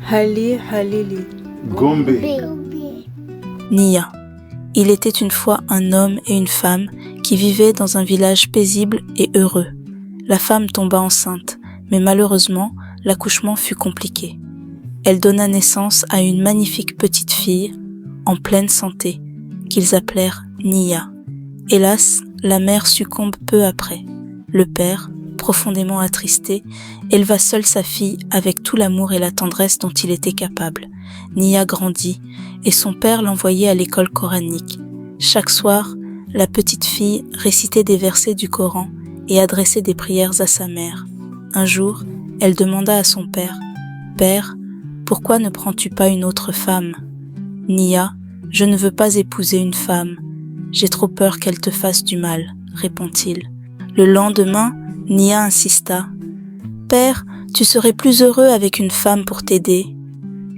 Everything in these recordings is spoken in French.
Hali Halili. Gombe. Nia. Il était une fois un homme et une femme qui vivaient dans un village paisible et heureux. La femme tomba enceinte, mais malheureusement, l'accouchement fut compliqué. Elle donna naissance à une magnifique petite fille, en pleine santé, qu'ils appelèrent Nia. Hélas, la mère succombe peu après. Le père, profondément attristé, éleva seul sa fille avec tout l'amour et la tendresse dont il était capable. Nia grandit, et son père l'envoyait à l'école coranique. Chaque soir, la petite fille récitait des versets du Coran et adressait des prières à sa mère. Un jour, elle demanda à son père, « Père, pourquoi ne prends-tu pas une autre femme ?»« Nia, je ne veux pas épouser une femme. J'ai trop peur qu'elle te fasse du mal, » répond-il. Le lendemain, Nia insista. « Père, tu serais plus heureux avec une femme pour t'aider. »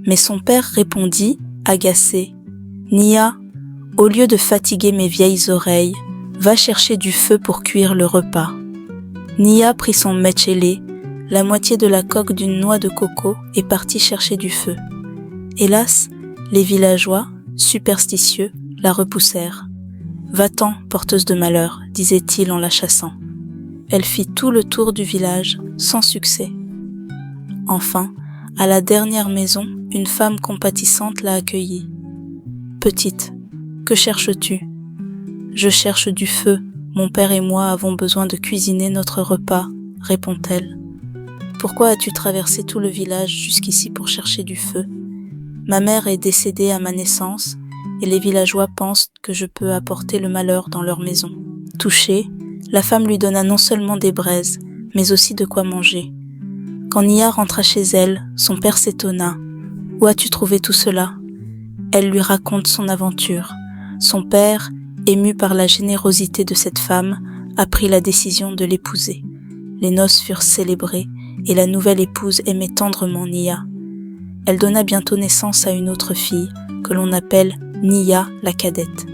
Mais son père répondit, agacé. « Nia, au lieu de fatiguer mes vieilles oreilles, va chercher du feu pour cuire le repas. » Nia prit son mechele, la moitié de la coque d'une noix de coco, et partit chercher du feu. Hélas, les villageois, superstitieux, la repoussèrent. « Va-t'en, porteuse de malheur, » disait-il en la chassant. Elle fit tout le tour du village, sans succès. Enfin, à la dernière maison, une femme compatissante l'a accueillie. « Petite, que cherches-tu ? » ?»« Je cherche du feu, mon père et moi avons besoin de cuisiner notre repas, » répond-elle. « Pourquoi as-tu traversé tout le village jusqu'ici pour chercher du feu ? Ma mère est décédée à ma naissance, et les villageois pensent que je peux apporter le malheur dans leur maison. » Touchée, la femme lui donna non seulement des braises, mais aussi de quoi manger. Quand Nia rentra chez elle, son père s'étonna. « Où as-tu trouvé tout cela ?» Elle lui raconte son aventure. Son père, ému par la générosité de cette femme, a pris la décision de l'épouser. Les noces furent célébrées et la nouvelle épouse aimait tendrement Nia. Elle donna bientôt naissance à une autre fille, que l'on appelle Nia la cadette.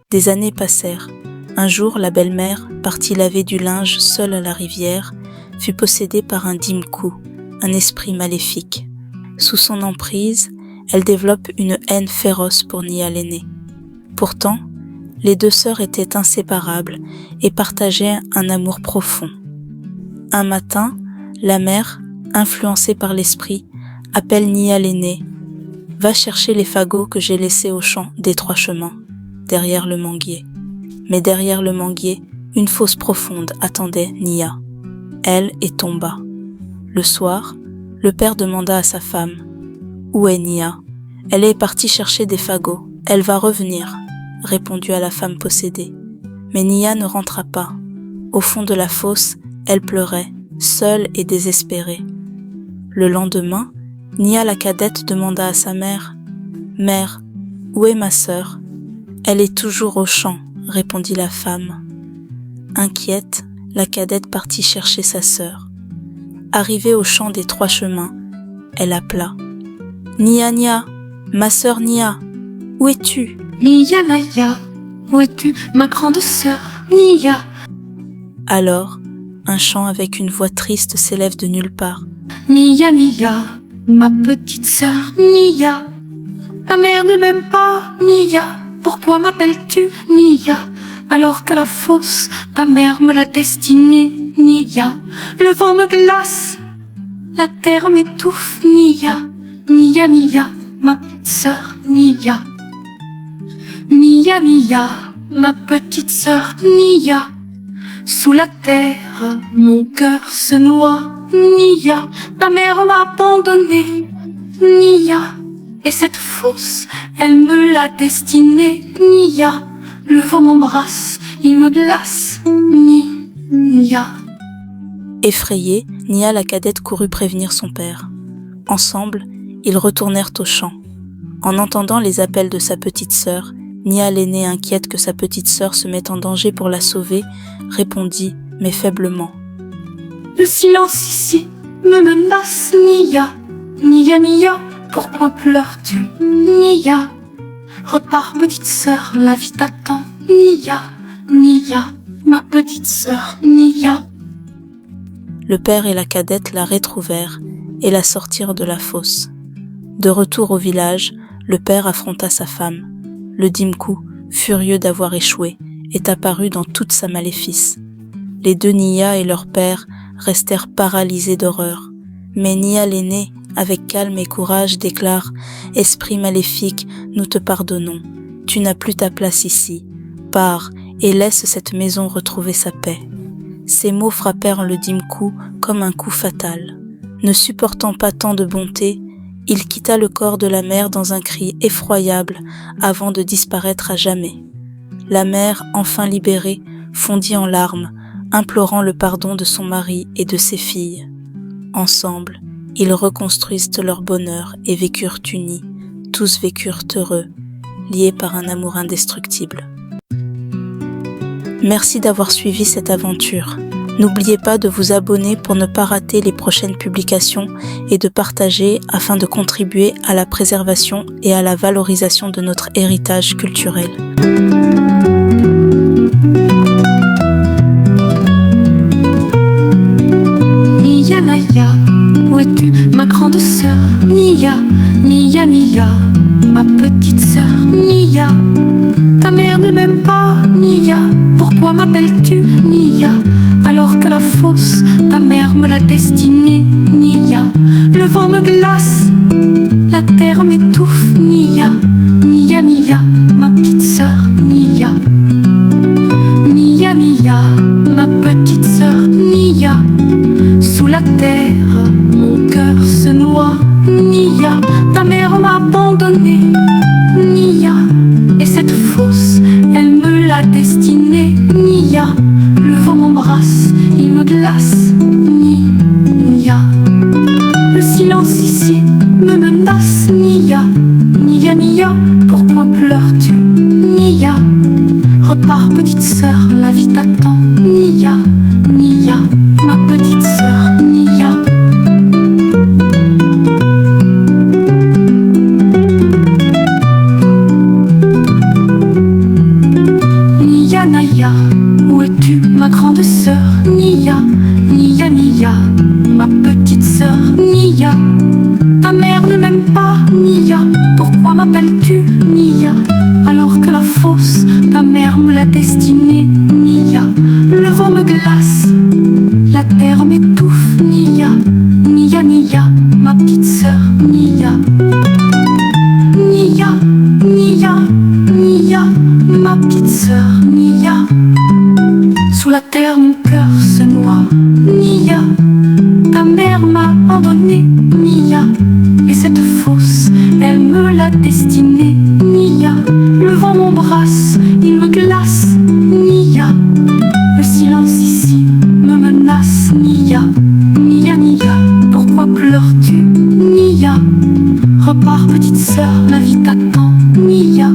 Des années passèrent. Un jour, la belle-mère, partie laver du linge seule à la rivière, fut possédée par un dimkou, un esprit maléfique. Sous son emprise, elle développe une haine féroce pour Nia l'aînée. Pourtant, les deux sœurs étaient inséparables et partageaient un amour profond. Un matin, la mère, influencée par l'esprit, appelle Nia l'aînée. « Va chercher les fagots que j'ai laissés au champ des Trois Chemins, derrière le manguier. » Mais derrière le manguier, une fosse profonde attendait Nia. Elle y tomba. Le soir, le père demanda à sa femme « Où est Nia ? » « Elle est partie chercher des fagots. Elle va revenir, » répondit à la femme possédée. Mais Nia ne rentra pas. Au fond de la fosse, elle pleurait, seule et désespérée. Le lendemain, Nia la cadette demanda à sa mère « Mère, où est ma sœur ? » « Elle est toujours au champ, » répondit la femme. Inquiète, la cadette partit chercher sa sœur. Arrivée au champ des Trois Chemins, elle appela. « Nia, Nia, ma sœur Nia, où es-tu ? » « Nia, Nia, où es-tu, ma grande sœur, Nia ?» Alors, un chant avec une voix triste s'élève de nulle part. « Nia, Nia, ma petite sœur, Nia, ta mère ne m'aime pas, Nia. Pourquoi m'appelles-tu Nia, alors qu'à la fosse, ta mère me l'a destinée, Nia. Le vent me glace, la terre m'étouffe, Nia. Nia, Nia, ma petite sœur, Nia. Nia, Nia, ma petite sœur, Nia. Sous la terre, mon cœur se noie, Nia. Ta mère m'a abandonnée, Nia. Et cette fosse, elle me l'a destinée, Nia. Le vent m'embrasse, il me glace, Nia. Effrayée, Nia la cadette courut prévenir son père. Ensemble, ils retournèrent au champ. En entendant les appels de sa petite sœur, Nia l'aînée, inquiète que sa petite sœur se mette en danger pour la sauver, répondit, mais faiblement. « Le silence ici me menace, Nia. Nia, Nia, pourquoi pleures-tu, Nia? Repars, petite sœur, la vie t'attend, Nia. Nia, ma petite sœur, Nia. » Le père et la cadette la retrouvèrent et la sortirent de la fosse. De retour au village, le père affronta sa femme. Le Dimkou, furieux d'avoir échoué, est apparu dans toute sa maléfice. Les deux Nia et leur père restèrent paralysés d'horreur. Mais Nia l'aîné, avec calme et courage, déclare « Esprit maléfique, nous te pardonnons. Tu n'as plus ta place ici. Pars et laisse cette maison retrouver sa paix. » Ces mots frappèrent le Dimkou comme un coup fatal. Ne supportant pas tant de bonté, il quitta le corps de la mère dans un cri effroyable avant de disparaître à jamais. La mère, enfin libérée, fondit en larmes, implorant le pardon de son mari et de ses filles. Ensemble, ils reconstruisent leur bonheur et vécurent unis, tous vécurent heureux, liés par un amour indestructible. Merci d'avoir suivi cette aventure. N'oubliez pas de vous abonner pour ne pas rater les prochaines publications et de partager afin de contribuer à la préservation et à la valorisation de notre héritage culturel. Nia Naya, où es-tu, ma grande sœur? Nia, Nia, Nia, ma petite sœur. Nia, ta mère ne m'aime pas. Nia, pourquoi m'appelles-tu Nia? Alors que la fosse, ta mère me l'a destinée. Nia, le vent me glace, la terre m'étouffe. Nia, Nia, Nia, ma petite sœur. Nia, Nia, Nia, ma petite sœur. Nia, sous la terre, mon cœur se noie. Nia, ta mère m'a abandonnée. Nia, et cette fosse, elle me l'a destinée. Nia, le vent m'embrasse, il me glace. Nia, le silence ici me menace. Nia, Nia, Nia, pourquoi pleures-tu? Nia, repars petite sœur, la vie t'attend. Nia, Nia, ma petite sœur. Nia, Nia Naya, où es-tu, ma grande sœur? Nia, Nia, Nia, ma petite sœur. Nia, ta mère ne m'aime pas. Nia, pourquoi m'appelles-tu Nia? Alors que la fosse, ta mère me l'a destinée. Nia, le vent me glace, la terre m'étouffe. Nia, Nia, Nia, ma petite sœur. Nia, Nia, Nia, Nia, ma petite sœur. Nia, sous la terre mon cœur se noie. Nia, ta mère m'a abandonnée. Nia, et cette fosse, elle me l'a destinée. Nia, le vent m'embrasse, il me glace. Nia, le silence ici me menace. Nia, Nia, Nia, pourquoi pleures-tu? Nia, repars petite sœur, la vie t'attend. Nia,